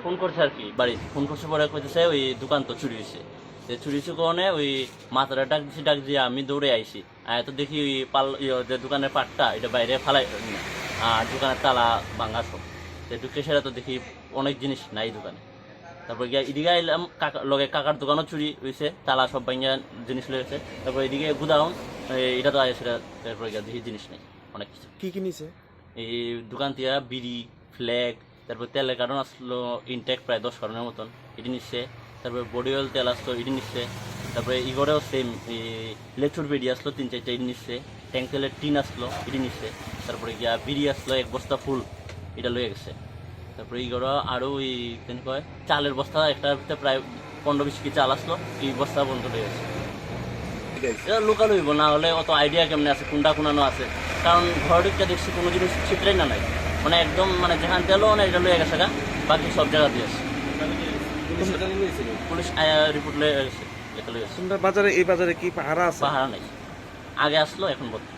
phone করছে আর কি বাড়ি ফোন করছে পরে কইতেছে ওই দোকান তো চুরি হয়েছে চুরি হয়েছে কারণে ওই মাথাটা ডাক দিয়ে আমি দৌড়ে আইছি তো দেখি ওই যে দোকানের পাটটা এটা বাইরে ফালাই আর দোকানের তালা ভাঙা সব ঢুকে সেটা তো দেখি অনেক জিনিস নাই দোকানে তারপর গিয়ে এদিকে এলাম কাকার দোকানও চুরি হয়েছে তালা সব ভাঙিয়া জিনিস লেগেছে তারপর এদিকে গুদাউন এটা তো সেটা তারপরে গিয়ে দেখি জিনিস নেই অনেক কিছু কি কিনেছে এই দোকান থেকে বিড়ি ফ্ল্যাগ তারপর তেলের কারণ আসলো ইনটেক প্রায় 10 কারণের মতন এটি নিচ্ছে তারপরে বডি অয়েল তেল আসলো এটি নিচ্ছে তারপরে ইগরেও সেম লেচুর বেডি আসলো 3-4টা এটি নিচ্ছে ট্যাঙ্ক তেলের টিন আসলো এটি নিচ্ছে তারপরে গিয়া বিড়ি আসলো 1 বস্তা ফুল এটা লয়ে গেছে তারপরে ইগরে আরও ওই কেন কয় চালের বস্তা একটার ভিতরে প্রায় 15-20 কেজি চাল আসলো এই বস্তা বন্ধ হয়ে গেছে এটা লোকাল হইব না হলে অত আইডিয়া কেমনে আছে কোনটা কোনানো আছে কারণ ঘর ঢুকতে দেখছি কোনো জিনিস ছিটরাই না নাই মানে একদম মানে যেখান তেলও না এটা লয়ে গেছে গা বাকি সব জায়গা দিয়ে আছে পুলিশ রিপোর্ট লয়ে গেছে লেখা লয়ে গেছে বাজারে এই বাজারে কি পাহারা আছে পাহারা নাই আগে আসলো এখন বর্তমান